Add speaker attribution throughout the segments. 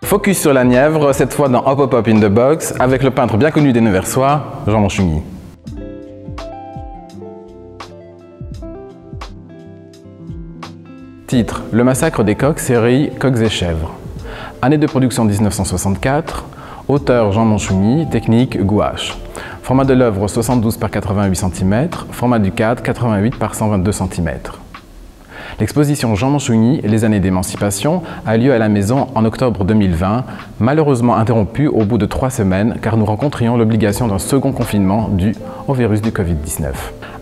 Speaker 1: Focus sur la Nièvre, cette fois dans Hop Hop Hop in the Box, avec le peintre bien connu des Neversois, Jean Manchugny. Titre: Le massacre des coqs, série Coqs et chèvres. Année de production 1964. Auteur Jean Manchugny, technique gouache. Format de l'œuvre 72 par 88 cm, format du cadre 88 par 122 cm. L'exposition Jean Manchugny et les années d'émancipation a lieu à la maison en octobre 2020, malheureusement interrompue au bout de 3 semaines car nous rencontrions l'obligation d'un second confinement dû au virus du Covid-19.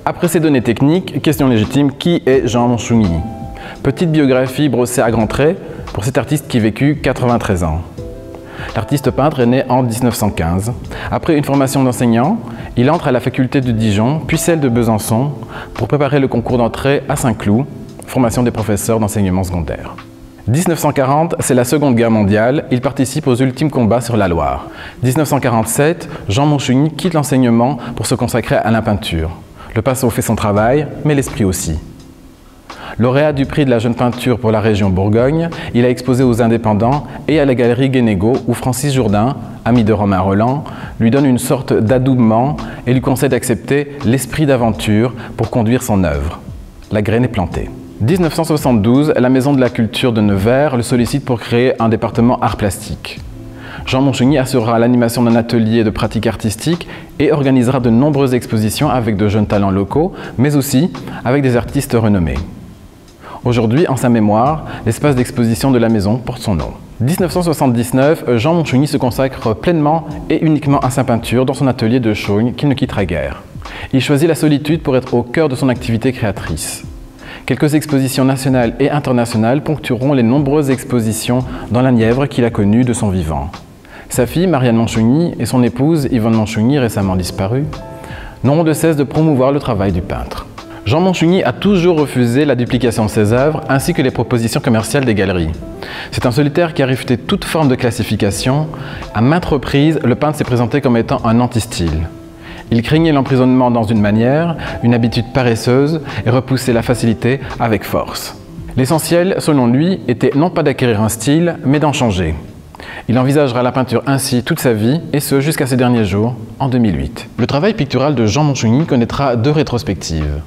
Speaker 1: Après ces données techniques, question légitime, qui est Jean Manchugny? Petite biographie brossée à grands traits pour cet artiste qui vécut 93 ans. L'artiste peintre est né en 1915. Après une formation d'enseignant, il entre à la faculté de Dijon, puis celle de Besançon, pour préparer le concours d'entrée à Saint-Cloud, formation des professeurs d'enseignement secondaire. 1940, c'est la Seconde Guerre mondiale, il participe aux ultimes combats sur la Loire. 1947, Jean Manchugny quitte l'enseignement pour se consacrer à la peinture. Le pinceau fait son travail, mais l'esprit aussi. Lauréat du prix de la jeune peinture pour la région Bourgogne, il a exposé aux Indépendants et à la galerie Guénégaud où Francis Jourdain, ami de Romain Rolland, lui donne une sorte d'adoubement et lui conseille d'accepter l'esprit d'aventure pour conduire son œuvre. La graine est plantée. 1972, la Maison de la Culture de Nevers le sollicite pour créer un département art plastique. Jean Manchugny assurera l'animation d'un atelier de pratique artistique et organisera de nombreuses expositions avec de jeunes talents locaux, mais aussi avec des artistes renommés. Aujourd'hui, en sa mémoire, l'espace d'exposition de la maison porte son nom. 1979, Jean Manchugny se consacre pleinement et uniquement à sa peinture dans son atelier de Chaulnes qu'il ne quittera guère. Il choisit la solitude pour être au cœur de son activité créatrice. Quelques expositions nationales et internationales ponctueront les nombreuses expositions dans la Nièvre qu'il a connues de son vivant. Sa fille, Marianne Manchugny, et son épouse, Yvonne Manchugny, récemment disparue, n'auront de cesse de promouvoir le travail du peintre. Jean Manchugny a toujours refusé la duplication de ses œuvres ainsi que les propositions commerciales des galeries. C'est un solitaire qui a réfuté toute forme de classification. À maintes reprises, le peintre s'est présenté comme étant un anti-style. Il craignait l'emprisonnement dans une manière, une habitude paresseuse et repoussait la facilité avec force. L'essentiel, selon lui, était non pas d'acquérir un style, mais d'en changer. Il envisagera la peinture ainsi toute sa vie, et ce jusqu'à ses derniers jours, en 2008. Le travail pictural de Jean Manchugny connaîtra 2 rétrospectives.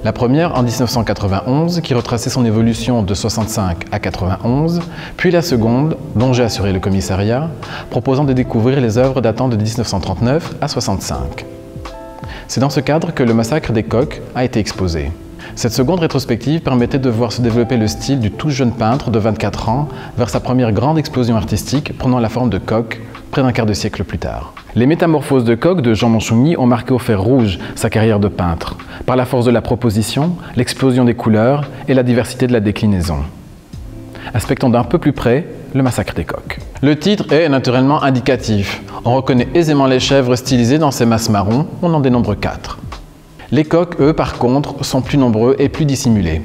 Speaker 1: La première en 1991, qui retraçait son évolution de 65 à 91, puis la seconde, dont j'ai assuré le commissariat, proposant de découvrir les œuvres datant de 1939 à 65. C'est dans ce cadre que le massacre des coqs a été exposé. Cette seconde rétrospective permettait de voir se développer le style du tout jeune peintre de 24 ans vers sa première grande explosion artistique prenant la forme de coq près d'un quart de siècle plus tard. Les métamorphoses de coq de Jean Manchugny ont marqué au fer rouge sa carrière de peintre, par la force de la proposition, l'explosion des couleurs et la diversité de la déclinaison. Inspectons d'un peu plus près le massacre des coqs. Le titre est naturellement indicatif. On reconnaît aisément les chèvres stylisées dans ces masses marron, on en dénombre 4. Les coqs, eux, par contre, sont plus nombreux et plus dissimulés.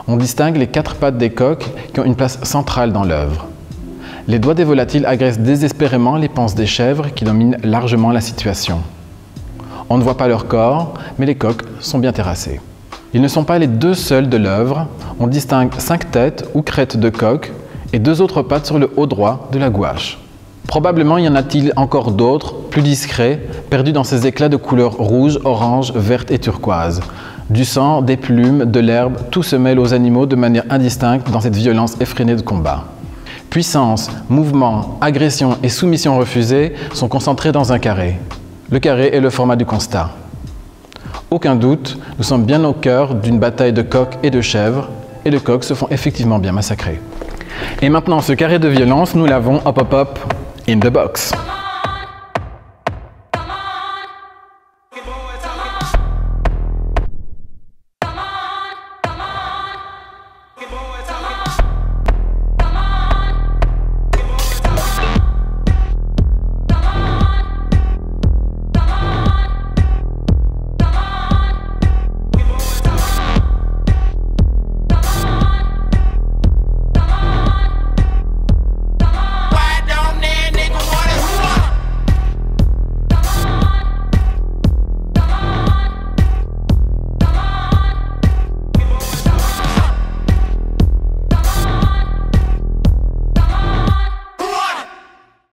Speaker 1: On distingue les 4 pattes des coqs qui ont une place centrale dans l'œuvre. Les doigts des volatiles agressent désespérément les panses des chèvres qui dominent largement la situation. On ne voit pas leur corps, mais les coqs sont bien terrassés. Ils ne sont pas les 2 seuls de l'œuvre. On distingue 5 têtes ou crêtes de coqs et 2 autres pattes sur le haut droit de la gouache. Probablement y en a-t-il encore d'autres, plus discrets, perdus dans ces éclats de couleurs rouge, orange, verte et turquoise. Du sang, des plumes, de l'herbe, tout se mêle aux animaux de manière indistincte dans cette violence effrénée de combat. Puissance, mouvement, agression et soumission refusée sont concentrés dans un carré. Le carré est le format du constat. Aucun doute, nous sommes bien au cœur d'une bataille de coqs et de chèvres, et les coqs se font effectivement bien massacrer. Et maintenant, ce carré de violence, nous l'avons hop hop hop in the box.